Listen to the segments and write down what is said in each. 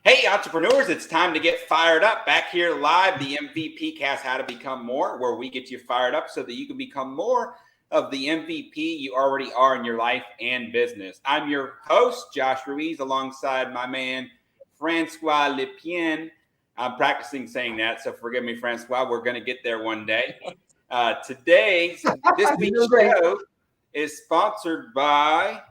Hey, entrepreneurs, it's time to get fired up. Back here live, the MVP cast, How to Become More, where we get you fired up so that you can become more of the MVP you already are in your life and business. I'm your host, Josh Ruiz, alongside my man, Francois Lepien. I'm practicing saying that, so forgive me, Francois. We're going to get there one day. This week's show is sponsored by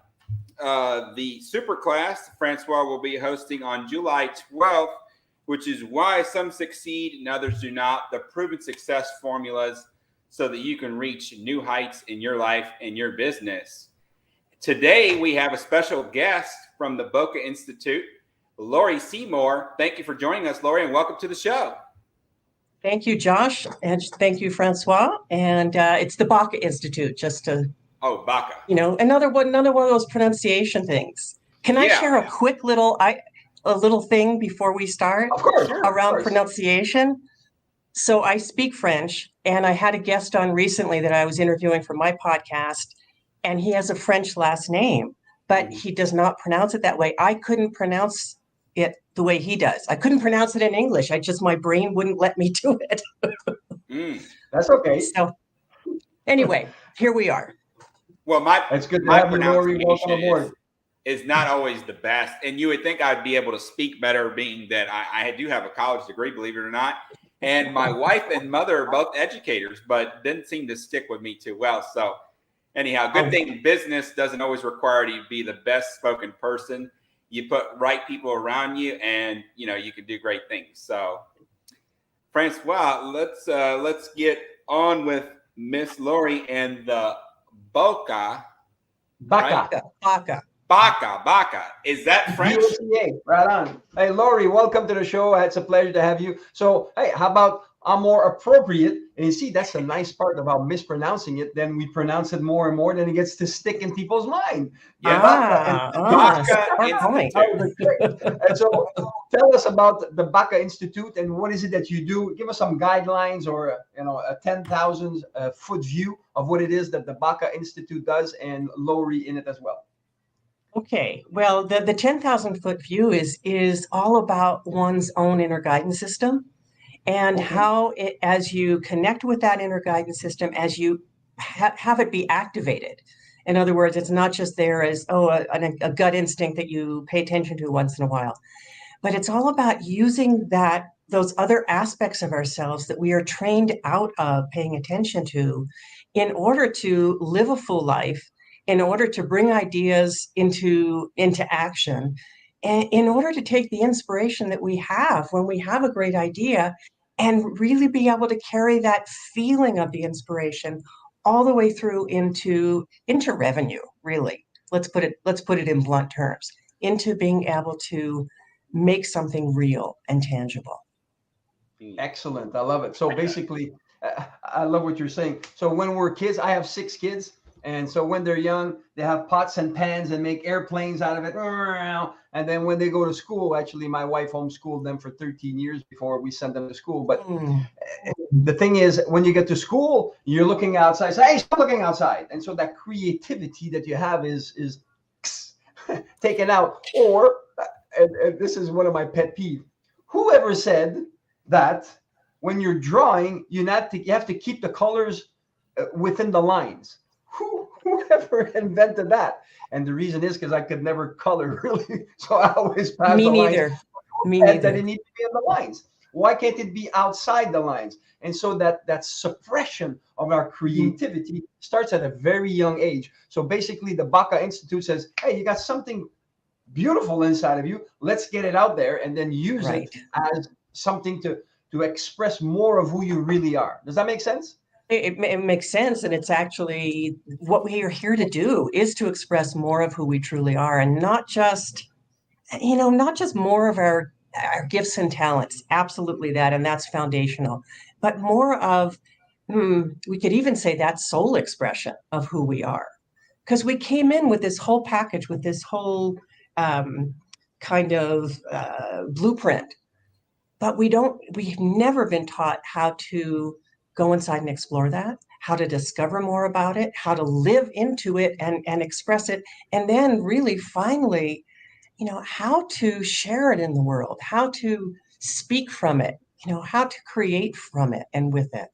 the super class Francois will be hosting on July 12th, which is why some succeed and others do not. The proven success formulas so that you can reach new heights in your life and your business. Today, we have a special guest from the Baku Institute, Laurie Seymour. Thank you for joining us, Laurie, and welcome to the show. Thank you, Josh, and thank you, Francois. And it's the Baku Institute, just to Baku. Another one of those pronunciation things. Can I share a quick little thing before we start? Of course, around pronunciation. So I speak French, and I had a guest on recently that I was interviewing for my podcast, and he has a French last name, but he does not pronounce it that way. I couldn't pronounce it the way he does. I couldn't pronounce it in English. My brain wouldn't let me do it. That's okay. So anyway, here we are. Well, it's good to have you, Laurie. Welcome aboard. Is not always the best. And you would think I'd be able to speak better, being that I do have a college degree, believe it or not. And my wife and mother are both educators, but didn't seem to stick with me too well. So anyhow, good thing business doesn't always require you to be the best spoken person. You put right people around you and, you can do great things. So Francois, let's get on with Miss Laurie and the Baku. Baku. Right? Baku. Is that French? Right on. Hey, Laurie, welcome to the show. It's a pleasure to have you. So, hey, how about I'm more appropriate? And you see, that's the nice part about mispronouncing it. Then we pronounce it more and more, then it gets to stick in people's mind. Baku Institute. And so tell us about the Baku Institute and what is it that you do? Give us some guidelines or, a 10,000 foot view of what it is that the Baku Institute does, and Laurie in it as well. Okay, well, the 10,000 foot view is all about one's own inner guidance system, and how as you connect with that inner guidance system, as you have it be activated. In other words, it's not just there as a gut instinct that you pay attention to once in a while, but it's all about using those other aspects of ourselves that we are trained out of paying attention to in order to live a full life, in order to bring ideas into action, and in order to take the inspiration that we have when we have a great idea and really be able to carry that feeling of the inspiration all the way through into revenue, really. Let's put it in blunt terms, into being able to make something real and tangible. Excellent. I love it. So basically, I love what you're saying. So when we're kids, I have 6 kids. And so when they're young, they have pots and pans and make airplanes out of it. And then when they go to school, actually, my wife homeschooled them for 13 years before we sent them to school. But the thing is, when you get to school, you're looking outside. Say, hey, stop looking outside. And so that creativity that you have is taken out. Or, and this is one of my pet peeves, whoever said that when you're drawing, you have to keep the colors within the lines? Whoever invented that? And the reason is because I could never color really, so I always pass Me the neither. lines. Me neither. That it needs to be in the lines. Why can't it be outside the lines? And so that suppression of our creativity starts at a very young age. So basically, the Baku Institute says, "Hey, you got something beautiful inside of you. Let's get it out there, and then use it as something to express more of who you really are." Does that make sense? It makes sense, and it's actually what we are here to do, is to express more of who we truly are, and not just more of our gifts and talents. Absolutely that, and that's foundational, but more of, we could even say that soul expression of who we are, because we came in with this whole package, with this whole kind of blueprint, but we've never been taught how to go inside and explore that, how to discover more about it, how to live into it and express it, and then really finally how to share it in the world, how to speak from it, how to create from it and with it.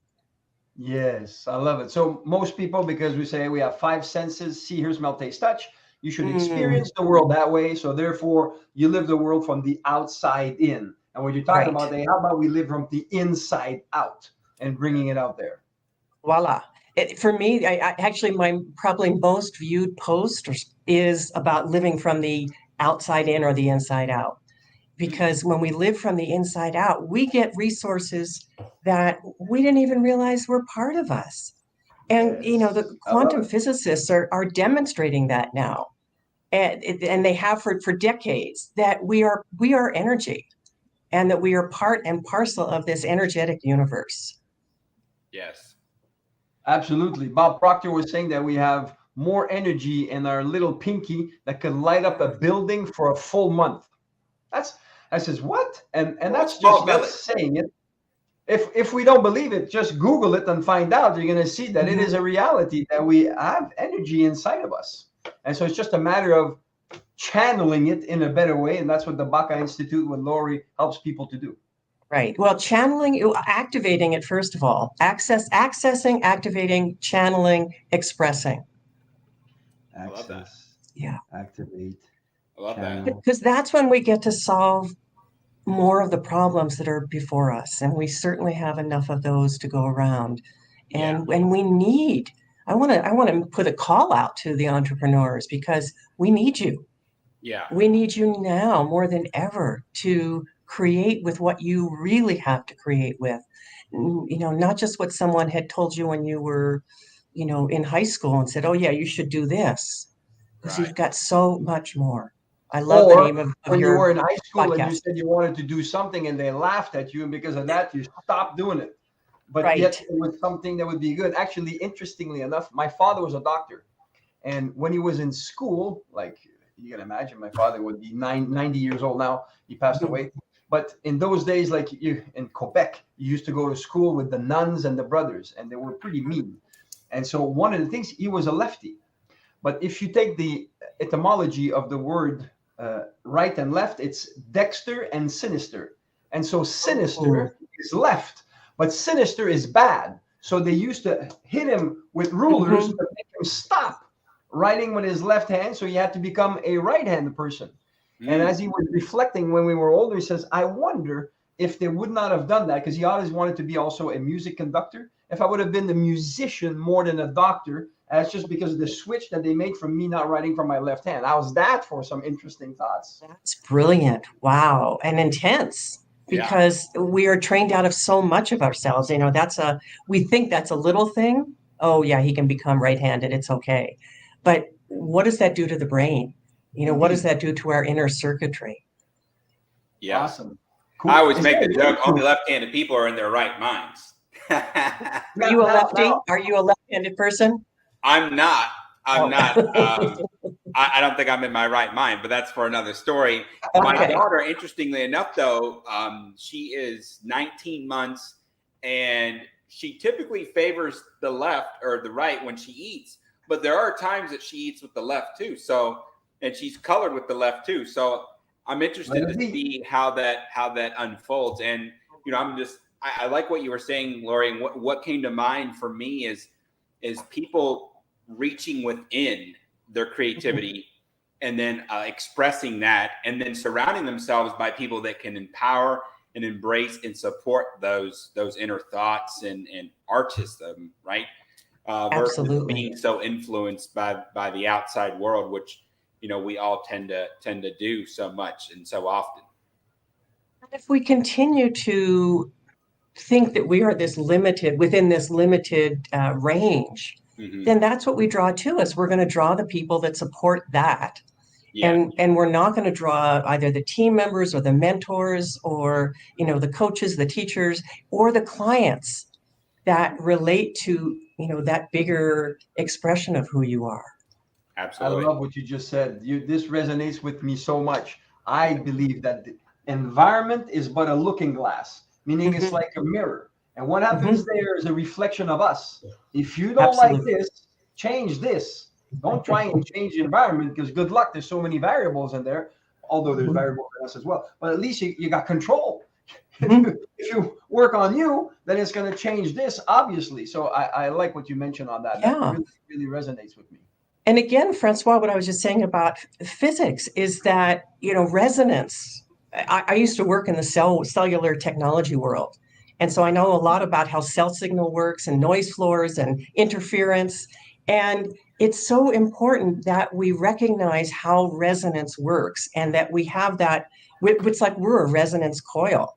Yes, I love it. So most people, because we say we have five senses, see, hear, smell, taste, touch, you should Mm, experience the world that way. So therefore, you live the world from the outside in. And when you're talking right. about, hey, how about we live from the inside out and bringing it out there? Voila. For me, actually, my probably most viewed post is about living from the outside in or the inside out. Because when we live from the inside out, we get resources that we didn't even realize were part of us. And the Yes, I love quantum it. physicists are demonstrating that now, and they have for decades, that we are energy, and that we are part and parcel of this energetic universe. Yes. Absolutely. Bob Proctor was saying that we have more energy in our little pinky that could light up a building for a full month. That's I says what? And Well, it's that's just called not village. saying it. If we don't believe it, just Google it and find out. You're going to see that it Mhm. is a reality that we have energy inside of us. And so it's just a matter of channeling it in a better way. And that's what the Baku Institute with Laurie helps people to do. Right. Well, activating it first of all, accessing, activating, channeling, expressing. I love that. Access, Yeah. activate, I love that. channel. Because that's when we get to solve more of the problems that are before us. And we certainly have enough of those to go around. Yeah. And when we need, I want to put a call out to the entrepreneurs, because we need you. Yeah. We need you now more than ever to create with what you really have to create with. Not just what someone had told you when you were, in high school and said, oh, yeah, you should do this, because Right. you've got so much more. I love the Or name of when you your were in high school and you podcast. said you wanted to do something and they laughed at you, and because of that, you stopped doing it. But yet Right. it was something that would be good. Actually, interestingly enough, my father was a doctor. And when he was in school, like you can imagine, my father would be 90 years old now. He passed Mhm. away. But in those days, like you in Quebec, you used to go to school with the nuns and the brothers, and they were pretty mean. And so one of the things, he was a lefty. But if you take the etymology of the word right and left, it's dexter and sinister. And so Oh, sinister is left, but sinister is bad. So they used to hit him with rulers mhm. to make him stop writing with his left hand. So he had to become a right-handed person. And Mm. as he was reflecting when we were older, he says, I wonder if they would not have done that, because he always wanted to be also a music conductor. If I would have been the musician more than a doctor, that's just because of the switch that they made from me not writing from my left hand. How's that for some interesting thoughts? That's brilliant. Wow. And intense, Yeah. because we are trained out of so much of ourselves. We think that's a little thing. Oh, yeah, he can become right-handed. It's okay. But what does that do to the brain? What does Indeed. that do to our inner circuitry? Yes. Awesome. I Cool. always Is make there the joke, a only left-handed people are in their right minds. Are you a lefty? now, Are you a left-handed person? I'm not. I'm Oh, not. I don't think I'm in my right mind, but that's for another story. My okay. daughter, interestingly enough, though, she is 19 months, and she typically favors the left or the right when she eats. But there are times that she eats with the left too. So, and she's colored with the left too. So, I'm let interested it to be. see how that unfolds. And I like what you were saying, Laurie. And what came to mind for me is people reaching within their creativity and then expressing that, and then surrounding themselves by people that can empower and embrace and support those inner thoughts and artism, right? Versus Absolutely. being so influenced by the outside world, which we all tend to do so much and so often. If we continue to think that we are within this limited range, Mm-hmm. then that's what we draw to us. We're going to draw the people that support that. Yeah, And we're not going to draw either the team members or the mentors or, the coaches, the teachers, or the clients that relate to, that bigger expression of who you are. I absolutely. love what you just said. This resonates with me so much. I believe that the environment is but a looking glass, meaning it's Mhm, like a mirror. And what happens mhm. there is a reflection of us. If you don't like Absolutely. this, change this. Don't try and change the environment, because good luck. There's so many variables in there. although there's Mhm. variable finesse as well. But at least you got control. Mhm. If you work on you, then it's going to change this, obviously. So I like what you mentioned on that. That Yeah. really, really resonates with me. And again, Francois, what I was just saying about physics is that, resonance. I used to work in the cellular technology world. And so I know a lot about how cell signal works and noise floors and interference. And it's so important that we recognize how resonance works and that we have that, it's like we're a resonance coil.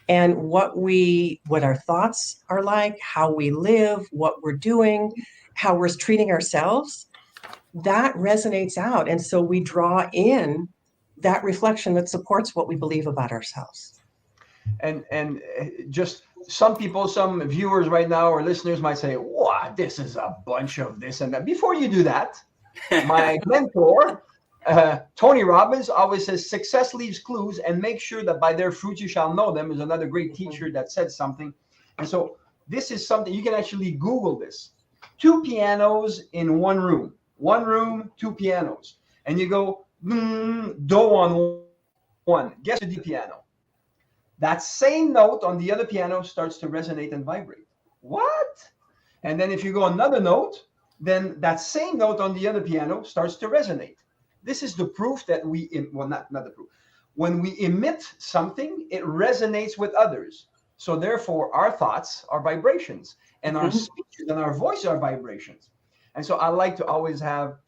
And what our thoughts are like, how we live, what we're doing, how we're treating ourselves, that resonates out. And so we draw in that reflection that supports what we believe about ourselves. And just some people, some viewers right now or listeners might say, "What? This is a bunch of this and that." Before you do that, my mentor, Tony Robbins, always says, "Success leaves clues, and make sure that by their fruits you shall know them." Is another great teacher that said something. And so this is something you can actually Google this. 2 pianos in one room, 2 pianos, and you go do on one. Guess the D piano. That same note on the other piano starts to resonate and vibrate. What? And then if you go another note, then that same note on the other piano starts to resonate. This is the proof that not the proof. When we emit something, it resonates with others. So therefore, our thoughts are vibrations, and our speeches and our voice are vibrations. And so I like to always have,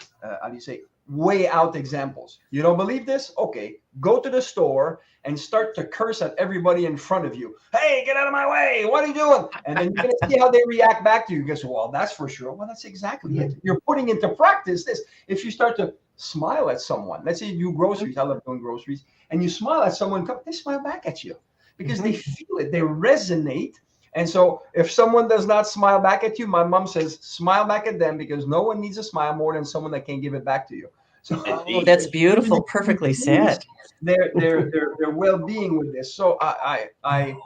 how do you say, way out examples. You don't believe this? Okay, go to the store and start to curse at everybody in front of you. Hey, get out of my way. What are you doing? And then you're going to see how they react back to you. You go, well, that's for sure. Well, that's exactly it. You're putting into practice this. If you start to smile at someone, let's say you do groceries, I love doing groceries, and you smile at someone, they smile back at you because they feel it, they resonate. And so if someone does not smile back at you, my mom says, smile back at them, because no one needs a smile more than someone that can't give it back to you. So Oh, that's beautiful. Perfectly said. their well-being with this. So I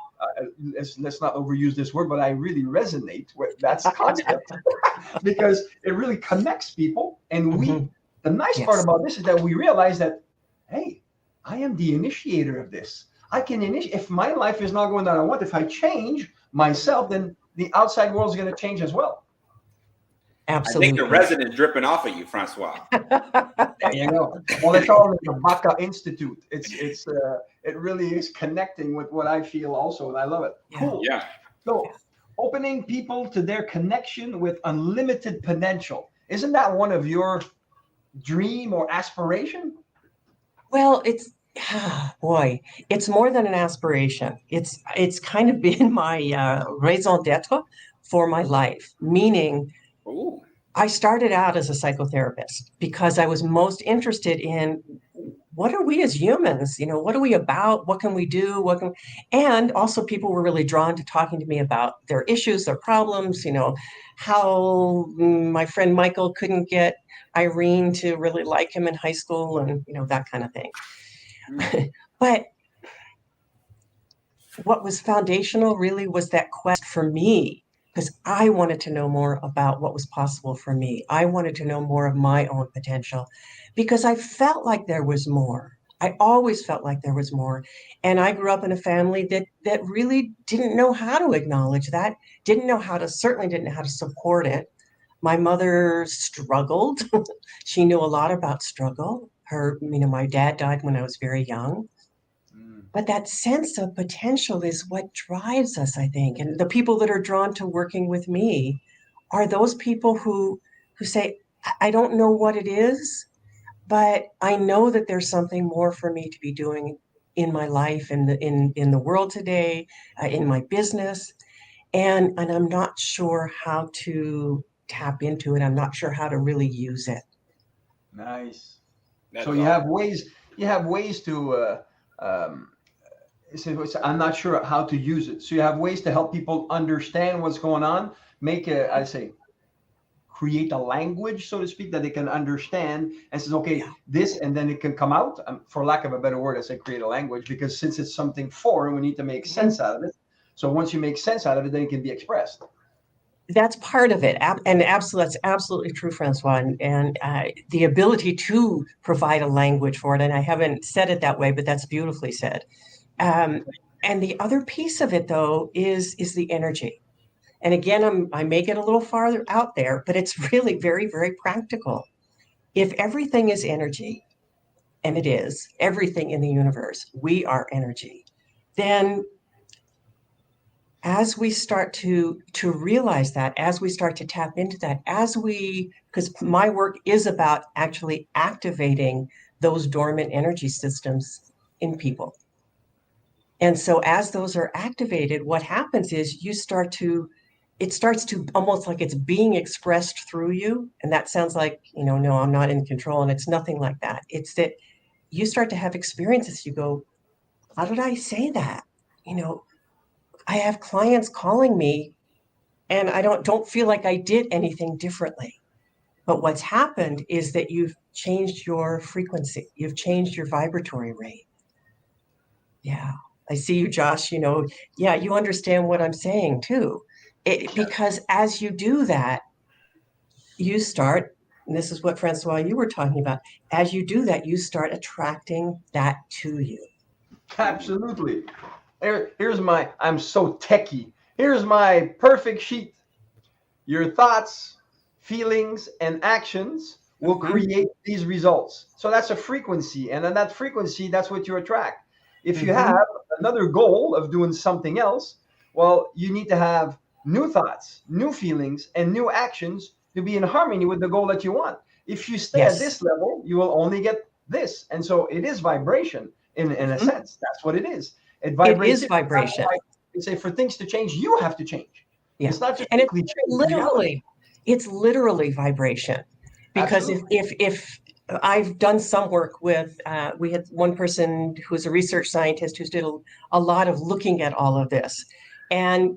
let's not overuse this word, but I really resonate with that concept because it really connects people. And the nice part about this is that we realize that, hey, I am the initiator of this. I can initiate. If my life is not going down I want, if I change myself, then the outside world is going to change as well. Absolutely. I think the resin is dripping off of you, Francois. There you go. Well, they call it the Baku Institute. It really is connecting with what I feel also, and I love it. Cool. Yeah. So, opening people to their connection with unlimited potential. Isn't that one of your dream or aspiration? Well, it's boy, it's more than an aspiration. It's kind of been my raison d'être for my life. Meaning, Ooh. I started out as a psychotherapist because I was most interested in what are we as humans? What are we about? What can we do? And also people were really drawn to talking to me about their issues, their problems, how my friend Michael couldn't get Irene to really like him in high school and, that kind of thing. But what was foundational really was that quest for me, because I wanted to know more about what was possible for me. I wanted to know more of my own potential because I felt like there was more. I always felt like there was more. And I grew up in a family that really didn't know how to acknowledge that, certainly didn't know how to support it. My mother struggled. She knew a lot about struggle. My dad died when I was very young. But that sense of potential is what drives us, I think. And the people that are drawn to working with me are those people who say, I don't know what it is, but I know that there's something more for me to be doing in my life, in the world today, in my business. And I'm not sure how to tap into it. I'm not sure how to really use it. Nice. That's so you have ways to I'm not sure how to use it. So you have ways to help people understand what's going on, create a language, so to speak, that they can understand, and says, okay, this, and then it can come out. For lack of a better word, I say create a language, because since it's something foreign, we need to make sense out of it. So once you make sense out of it, then it can be expressed. That's part of it. And absolutely, that's absolutely true, Francois. And the ability to provide a language for it. And I haven't said it that way, but that's beautifully said. Um, and the other piece of it, though, is the energy. And again, I may get a little farther out there, but it's really very, very practical. If everything is energy, and it is everything in the universe, we are energy, then as we start to realize that, as we start to tap into that, because my work is about actually activating those dormant energy systems in people. And so as those are activated, what happens is it starts to almost like it's being expressed through you. And that sounds like, no, I'm not in control. And it's nothing like that. It's that you start to have experiences. You go, how did I say that? I have clients calling me and I don't feel like I did anything differently. But what's happened is that you've changed your frequency. You've changed your vibratory rate. Yeah. I see you, Josh. Yeah, you understand what I'm saying too. Because as you do that, you start, and this is what Francois, you were talking about, as you do that, you start attracting that to you. Absolutely. I'm so techie. Here's my perfect sheet. Your thoughts, feelings, and actions will create these results. So that's a frequency. And then that frequency, that's what you attract. If you have another goal of doing something else, well, you need to have new thoughts, new feelings, and new actions to be in harmony with the goal that you want. If you stay at this level, you will only get this. And so it is vibration in a sense. That's what it is. It vibrates. It is vibration. They say for things to change, you have to change. Yeah. It's not just and it's literally vibration. Because if I've done some work with, we had one person who's a research scientist who's did a lot of looking at all of this. And,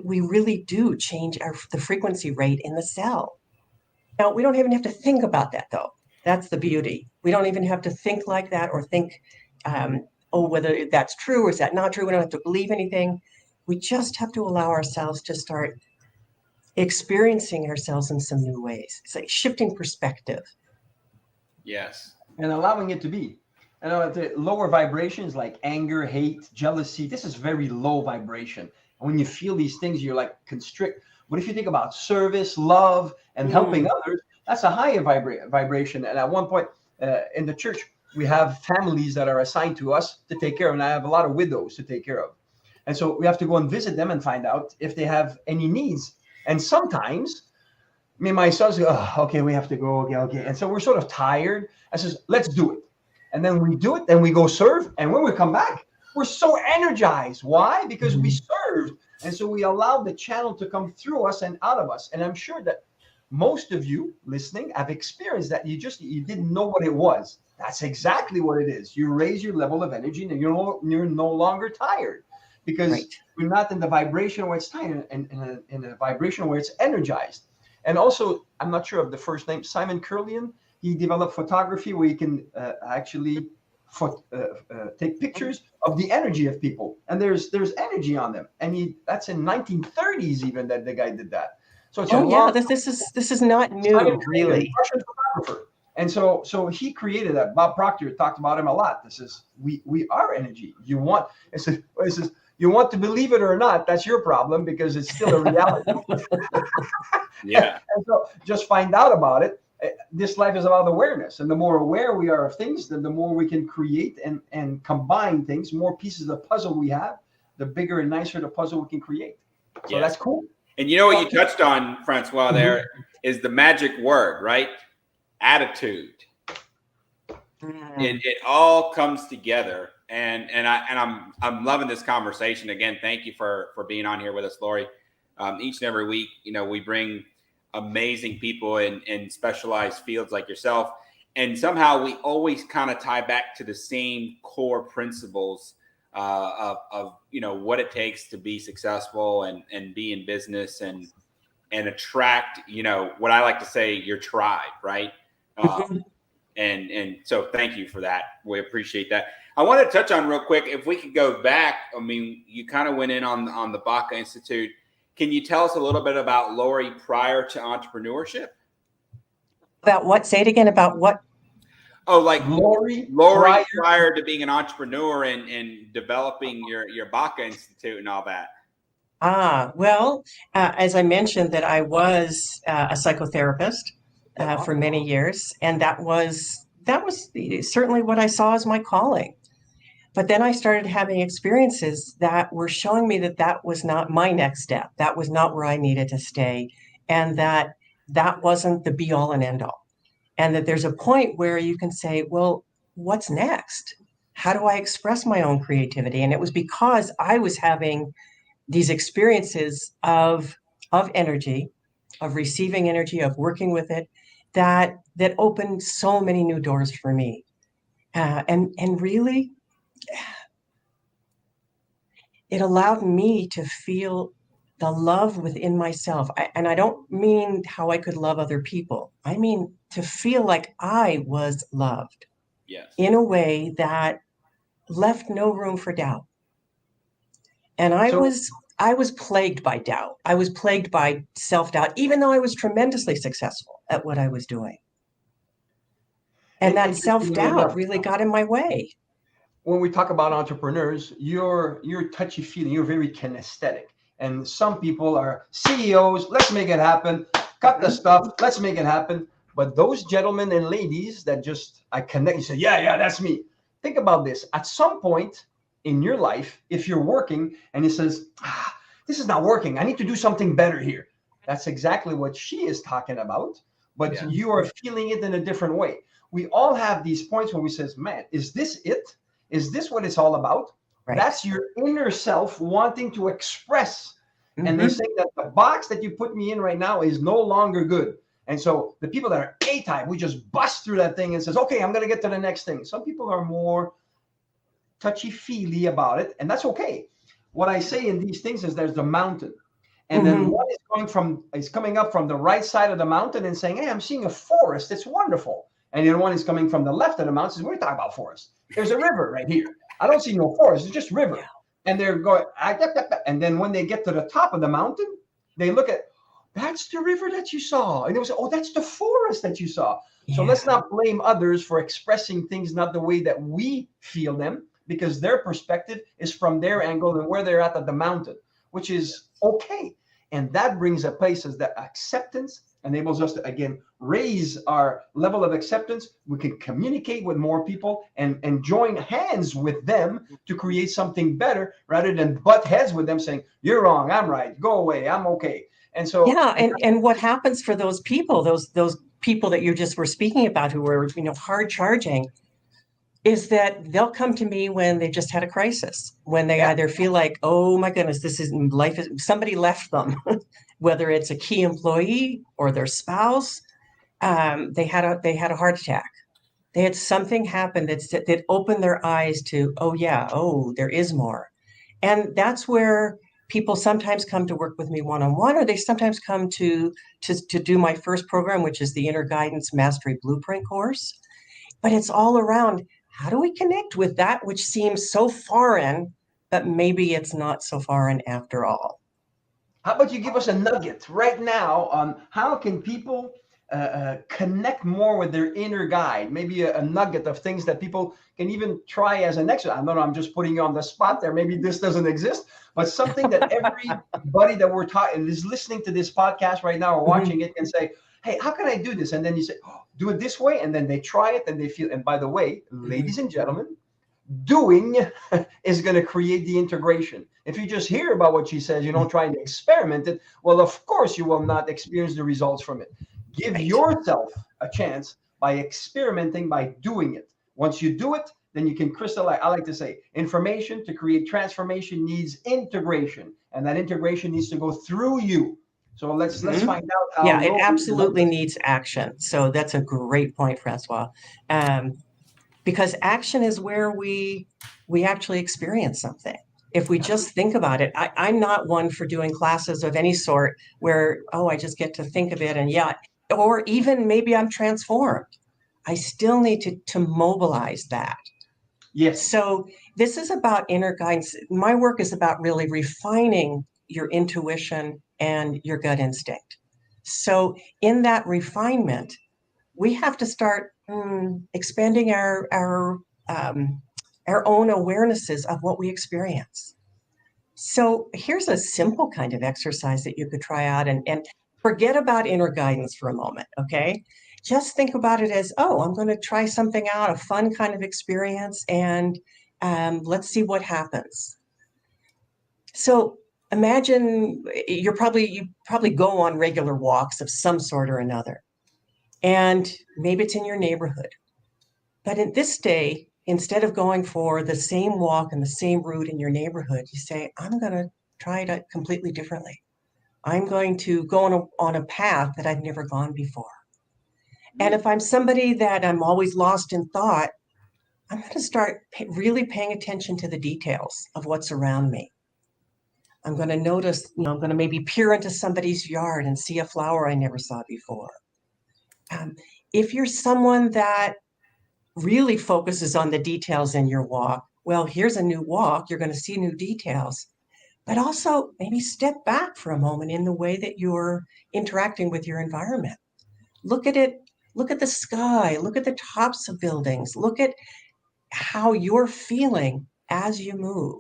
we really do change the frequency rate in the cell. Now, we don't even have to think about that, though. That's the beauty. We don't even have to think like that or think, whether that's true or is that not true. We don't have to believe anything. We just have to allow ourselves to start experiencing ourselves in some new ways. It's like shifting perspective. Yes. And allowing it to be. The lower vibrations like anger, hate, jealousy, this is very low vibration. And when you feel these things, you're like constrict. But if you think about service, love, and helping others, that's a higher vibration. And at one point in the church, we have families that are assigned to us to take care of. And I have a lot of widows to take care of. And so we have to go and visit them and find out if they have any needs. And sometimes me and my sons go, oh, okay, we have to go. Okay. And so we're sort of tired. I says, let's do it. And then we do it. Then we go serve. And when we come back, we're so energized. Why? Because we served. And so we allowed the channel to come through us and out of us. And I'm sure that most of you listening have experienced that. You didn't know what it was. That's exactly what it is. You raise your level of energy and you're no longer tired. Because we're not in the vibration where it's tight, in a vibration where it's energized. And also, I'm not sure of the first name, Simon Curlian. He developed photography where you can actually take pictures of the energy of people, and there's energy on them. And that's in 1930s even that the guy did that. So it's this is not new, really. Russian photographer. And so he created that. Bob Proctor talked about him a lot. This is we are energy. You want to believe it or not, that's your problem because it's still a reality. Yeah. And so just find out about it. This life is about awareness. And the more aware we are of things, then the more we can create and combine things, more pieces of the puzzle we have, the bigger and nicer the puzzle we can create. So that's cool. And you know what you touched on, Francois, there is the magic word, right? Attitude. It all comes together. And I'm loving this conversation. Again, thank you for being on here with us, Laurie. Each and every week, we bring amazing people in specialized fields like yourself. And somehow we always kind of tie back to the same core principles of what it takes to be successful and be in business and attract, what I like to say, your tribe, right? And so thank you for that. We appreciate that. I want to touch on real quick, if we could go back, I mean, you kind of went in on the Baku Institute, Can you tell us a little bit about Laurie prior to entrepreneurship? About what? Say it again. About what? Oh, like Laurie prior to being an entrepreneur and developing your Baku Institute and all that. Well, as I mentioned, that I was a psychotherapist for many years, and that was certainly what I saw as my calling. But then I started having experiences that were showing me that that was not my next step. That was not where I needed to stay, and that wasn't the be all and end all. And that there's a point where you can say, well, what's next? How do I express my own creativity? And it was because I was having these experiences of energy, of receiving energy, of working with it, that opened so many new doors for me. And really, it allowed me to feel the love within myself. And I don't mean how I could love other people. I mean to feel like I was loved. Yes. In a way that left no room for doubt. And I was plagued by doubt. I was plagued by self-doubt, even though I was tremendously successful at what I was doing. And that self-doubt really got in my way. When we talk about entrepreneurs, you're touchy-feely, you're very kinesthetic. And some people are CEOs, let's make it happen, cut the stuff, let's make it happen. But those gentlemen and ladies that just, I connect, you say, yeah, that's me. Think about this. At some point in your life, if you're working and it says, this is not working, I need to do something better here. That's exactly what she is talking about. But you are feeling it in a different way. We all have these points when we says, man, is this it? Is this what it's all about? Right. That's your inner self wanting to express. And they're saying that the box that you put me in right now is no longer good. And so the people that are A-type, we just bust through that thing and says, okay, I'm going to get to the next thing. Some people are more touchy-feely about it, and that's okay. What I say in these things is there's the mountain. And then one is coming up from the right side of the mountain and saying, hey, I'm seeing a forest. It's wonderful. And then one is coming from the left of the mountain. Says, what are you talking about forest? There's a river right here. I don't see no forest. It's just river. Yeah. And they're going, and then when they get to the top of the mountain, they look at, that's the river that you saw. And they will say, oh, that's the forest that you saw. Yeah. So let's not blame others for expressing things not the way that we feel them, because their perspective is from their angle and where they're at the mountain, which is okay. And that brings a place as that acceptance enables us to, again, raise our level of acceptance. We can communicate with more people and join hands with them to create something better rather than butt heads with them saying, you're wrong, I'm right, go away, I'm okay. And so and what happens for those people, those people that you just were speaking about who were, hard charging, is that they'll come to me when they just had a crisis, when they either feel like, oh my goodness, somebody left them, whether it's a key employee or their spouse, they had a heart attack. They had something happen that opened their eyes to, there is more. And that's where people sometimes come to work with me one-on-one, or they sometimes come to do my first program, which is the Inner Guidance Mastery Blueprint course. But it's all around, how do we connect with that which seems so foreign, but maybe it's not so foreign after all? How about you give us a nugget right now on how can people connect more with their inner guide? Maybe a nugget of things that people can even try as an exercise. I know I'm just putting you on the spot there. Maybe this doesn't exist, but something that everybody that we're talking is listening to this podcast right now or watching it can say, hey, how can I do this? And then you say, do it this way. And then they try it and they feel, and by the way, ladies and gentlemen, doing is going to create the integration. If you just hear about what she says, you don't try and experiment it, well, of course you will not experience the results from it. Give yourself a chance by experimenting, by doing it. Once you do it, then you can crystallize. I like to say, information to create transformation needs integration, and that integration needs to go through you. So let's find out how. Yeah, it absolutely needs action. So that's a great point, Francois. Because action is where we actually experience something. If we just think about it, I'm not one for doing classes of any sort where, I just get to think of it or even maybe I'm transformed. I still need to mobilize that. Yes. So this is about inner guidance. My work is about really refining your intuition, and your gut instinct. So in that refinement, we have to start expanding our own awarenesses of what we experience. So here's a simple kind of exercise that you could try out, and forget about inner guidance for a moment, okay? Just think about it as, oh, I'm going to try something out, a fun kind of experience, and let's see what happens. So imagine you probably go on regular walks of some sort or another, and maybe it's in your neighborhood. But in this day, instead of going for the same walk and the same route in your neighborhood, you say, I'm going to try it completely differently. I'm going to go on a path that I've never gone before. And if I'm somebody that I'm always lost in thought, I'm going to start really paying attention to the details of what's around me. I'm going to notice, I'm going to maybe peer into somebody's yard and see a flower I never saw before. If you're someone that really focuses on the details in your walk, well, here's a new walk, you're going to see new details, but also maybe step back for a moment in the way that you're interacting with your environment. Look at it, look at the sky, look at the tops of buildings, look at how you're feeling as you move.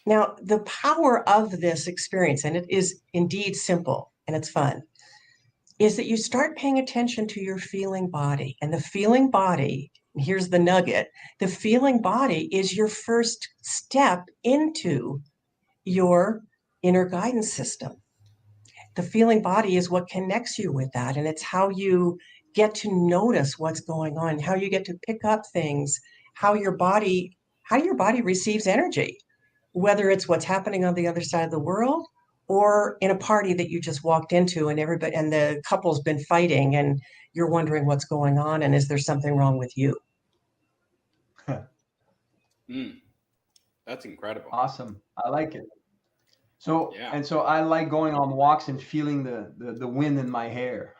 Now, the power of this experience, and it is indeed simple and it's fun, is that you start paying attention to your feeling body. And the feeling body, here's the nugget, the feeling body is your first step into your inner guidance system. The feeling body is what connects you with that. And it's how you get to notice what's going on, how you get to pick up things, how your body receives energy, whether it's what's happening on the other side of the world or in a party that you just walked into and the couple's been fighting and you're wondering what's going on and is there something wrong with you? That's incredible. Awesome. I like it. So, yeah. And so I like going on walks and feeling the wind in my hair.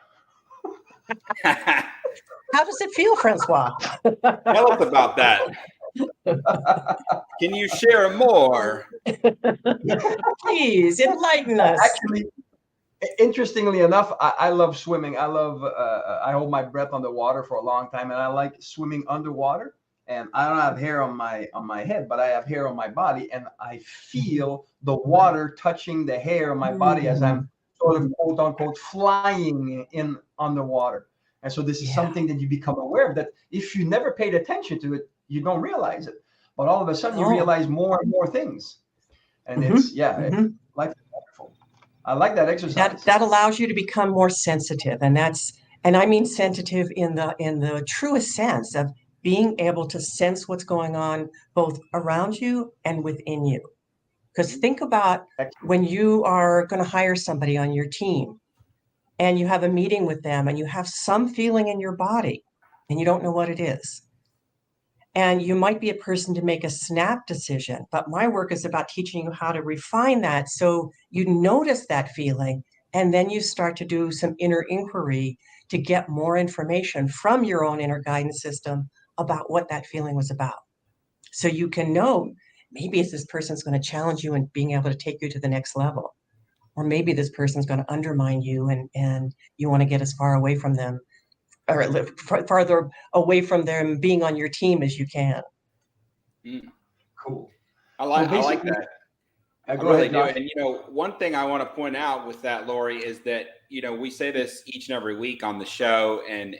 How does it feel, Francois? Tell us about that. Can you share more? Please enlighten us. Actually, interestingly enough, I love swimming. I hold my breath underwater for a long time, and I like swimming underwater. And I don't have hair on my head, but I have hair on my body, and I feel the water touching the hair on my body as I'm sort of quote unquote flying in underwater. And so this is something that you become aware of, that if you never paid attention to it, you don't realize it. But all of a sudden you realize more and more things. And it's life is wonderful. I like that exercise. That allows you to become more sensitive, and I mean sensitive in the truest sense of being able to sense what's going on both around you and within you. Because think about when you are going to hire somebody on your team and you have a meeting with them and you have some feeling in your body and you don't know what it is. And you might be a person to make a snap decision, but my work is about teaching you how to refine that so you notice that feeling and then you start to do some inner inquiry to get more information from your own inner guidance system about what that feeling was about. So you can know, maybe this person's going to challenge you in being able to take you to the next level. Or maybe this person's going to undermine you and you want to get as far away from them or farther away from them being on your team as you can. Cool. I like that. I really do. And, one thing I want to point out with that, Laurie, is that, we say this each and every week on the show, and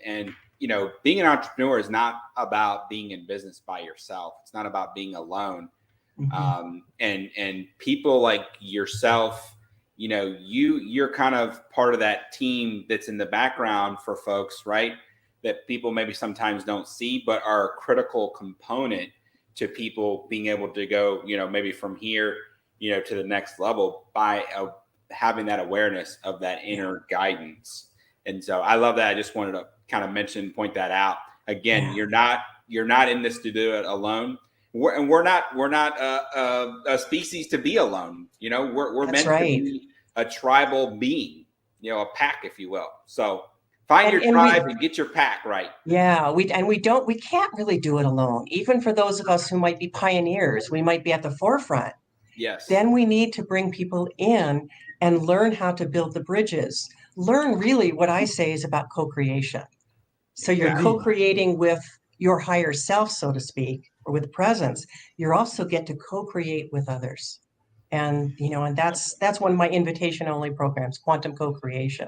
being an entrepreneur is not about being in business by yourself. It's not about being alone. And people like yourself, you're kind of part of that team that's in the background for folks, right? That people maybe sometimes don't see, but are a critical component to people being able to go, maybe from here, to the next level by having that awareness of that inner guidance. And so I love that. I just wanted to kind of point that out. Again, you're not in this to do it alone. We're not a species to be alone. We're meant to be a tribal being, a pack, if you will. So find your tribe and get your pack right. Yeah, we can't really do it alone. Even for those of us who might be pioneers, we might be at the forefront. Yes. Then we need to bring people in and learn how to build the bridges. Learn really what I say is about co-creation. So you're Exactly. co-creating with your higher self, so to speak, or with presence. You also get to co-create with others. And, and that's one of my invitation only programs, quantum co-creation.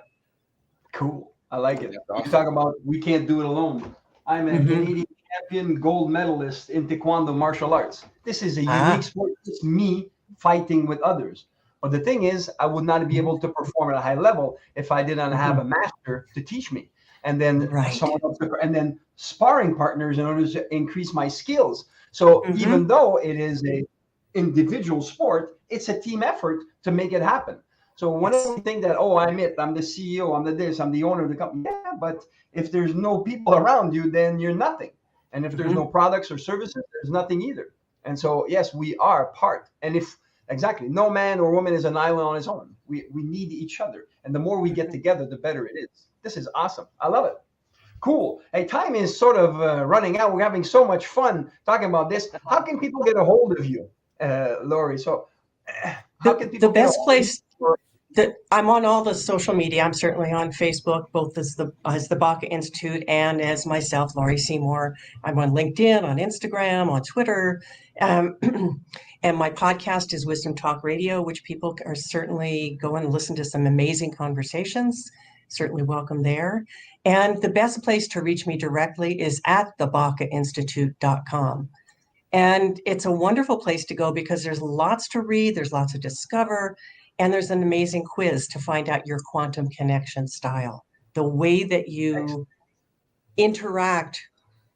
Cool. I like it. That's You awesome. talk about we can't do it alone. I'm a Mhm. Canadian champion gold medalist in Taekwondo martial arts. This is a unique sport. It's me fighting with others. But the thing is, I would not be able to perform at a high level if I did not have a master to teach me. And then Right. someone else, and then sparring partners in order to increase my skills. So even though it is a individual sport, it's a team effort to make it happen. So whenever we think that, oh, I'm the CEO, I'm the this, I'm the owner of the company. Yeah, but if there's no people around you, then you're nothing. And if there's no products or services, there's nothing either. And so, yes, we are part. And if exactly, no man or woman is an island on his own. We need each other. And the more we get together, the better it is. This is awesome. I love it. Cool. Hey, time is sort of running out. We're having so much fun talking about this. How can people get a hold of you, Laurie? So, how can people The get a best hold place of you? that I'm on all the social media. I'm certainly on Facebook, both as the Baku Institute and as myself, Laurie Seymour. I'm on LinkedIn, on Instagram, on Twitter. And my podcast is Wisdom Talk Radio, which people are certainly go and listen to some amazing conversations. Certainly welcome there. And the best place to reach me directly is at thebakuinstitute.com. And it's a wonderful place to go because there's lots to read, there's lots to discover, and there's an amazing quiz to find out your quantum connection style, the way that you interact,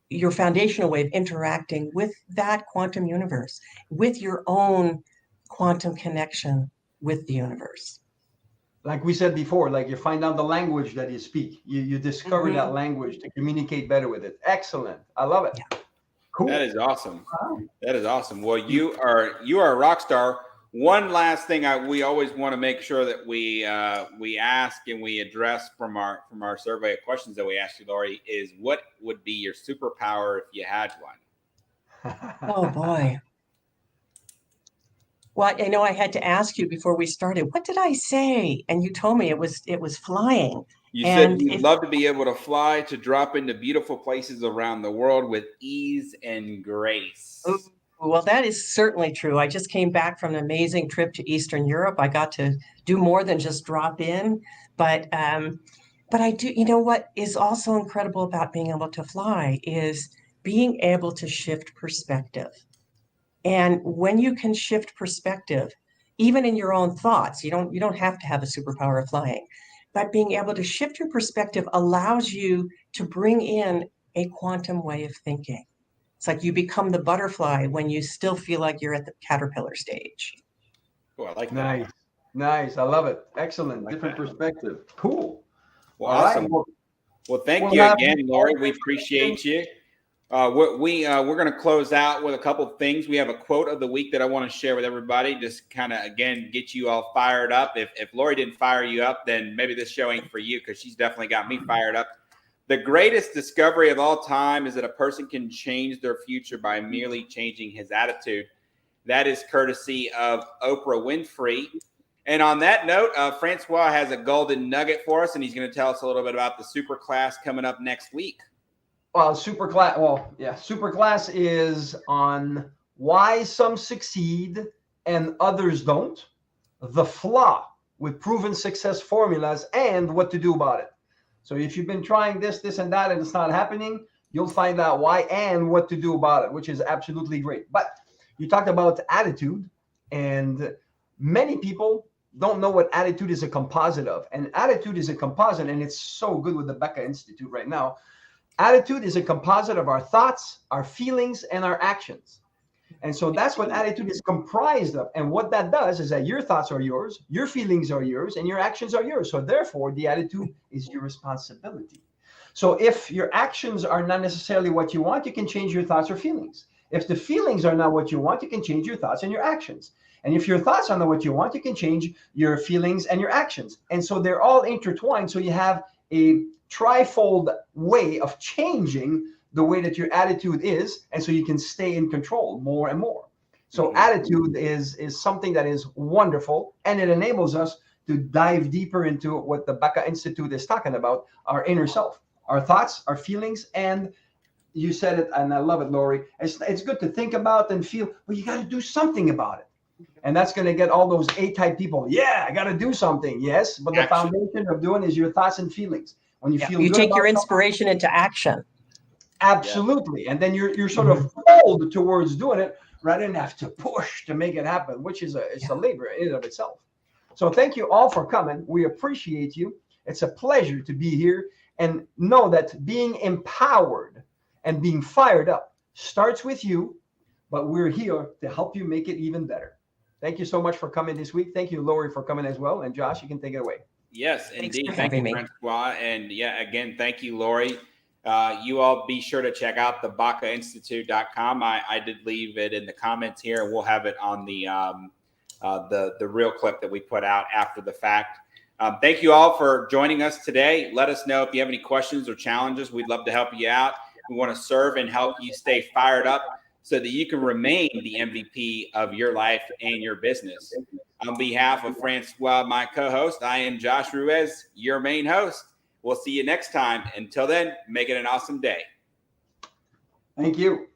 your foundational way of interacting with that quantum universe, with your own quantum connection with the universe. Like we said before, like you find out the language that you speak. You discover that language to communicate better with it. Excellent. I love it. Yeah. Cool. That is awesome. Wow. That is awesome. Well, you are a rock star. One last thing we always want to make sure that we ask and we address from our survey of questions that we asked you, Laurie, is what would be your superpower if you had one? Oh boy. Well, I know I had to ask you before we started, what did I say? And you told me it was flying. You And said you'd love to be able to fly to drop into beautiful places around the world with ease and grace. Well, that is certainly true. I just came back from an amazing trip to Eastern Europe. I got to do more than just drop in, but I do. You know what is also incredible about being able to fly is being able to shift perspective. And when you can shift perspective, even in your own thoughts, you don't have to have a superpower of flying, but being able to shift your perspective allows you to bring in a quantum way of thinking. It's like you become the butterfly when you still feel like you're at the caterpillar stage. Oh, I like that. Nice. I love it. Excellent. Different perspective. Cool. Well, All awesome. right. Well, thank you again, Laurie. We appreciate you. We're going to close out with a couple of things. We have a quote of the week that I want to share with everybody. Just kind of, again, get you all fired up. If Laurie didn't fire you up, then maybe this show ain't for you because she's definitely got me fired up. The greatest discovery of all time is that a person can change their future by merely changing his attitude. That is courtesy of Oprah Winfrey. And on that note, Francois has a golden nugget for us, and he's going to tell us a little bit about the super class coming up next week. Well, super class is on why some succeed and others don't, the flaw with proven success formulas, and what to do about it. So if you've been trying this, and that, and it's not happening, you'll find out why and what to do about it, which is absolutely great. But you talked about attitude, and many people don't know what attitude is a composite of. And attitude is a composite, and it's so good with the Baku Institute right now. Attitude is a composite of our thoughts, our feelings, and our actions. And so that's what attitude is comprised of. And what that does is that your thoughts are yours, your feelings are yours, and your actions are yours. So therefore, the attitude is your responsibility. So if your actions are not necessarily what you want, you can change your thoughts or feelings. If the feelings are not what you want, you can change your thoughts and your actions. And if your thoughts are not what you want, you can change your feelings and your actions. And so they're all intertwined. So you have a trifold way of changing the way that your attitude is. And so you can stay in control more and more. So attitude is something that is wonderful, and it enables us to dive deeper into what the Baku Institute is talking about, our inner self, our thoughts, our feelings, and you said it, and I love it, Laurie. It's good to think about and feel, but you got to do something about it. And that's going to get all those A-type people. Yeah, I got to do something. Yes, but the foundation of doing is your thoughts and feelings. When you feel you good take about your something, inspiration into action. absolutely, and then you're sort of pulled towards doing it rather than have to push to make it happen, which is a labor in and of itself. So thank you all for coming. We appreciate you. It's a pleasure to be here, and know that being empowered and being fired up starts with you, but we're here to help you make it even better. Thank you so much for coming this week. Thank you, Laurie, for coming as well. And Josh, you can take it away. Yes, Thanks indeed. for Thank you, having me. Francois. And yeah, again, thank you, Laurie. You all be sure to check out the bakuinstitute.com. I did leave it in the comments here, and we'll have it on the real clip that we put out after the fact. Thank you all for joining us today. Let us know if you have any questions or challenges. We'd love to help you out. We want to serve and help you stay fired up so that you can remain the MVP of your life and your business. On behalf of Francois, my co-host, I am Josh Ruiz, your main host. We'll see you next time. Until then, make it an awesome day. Thank you.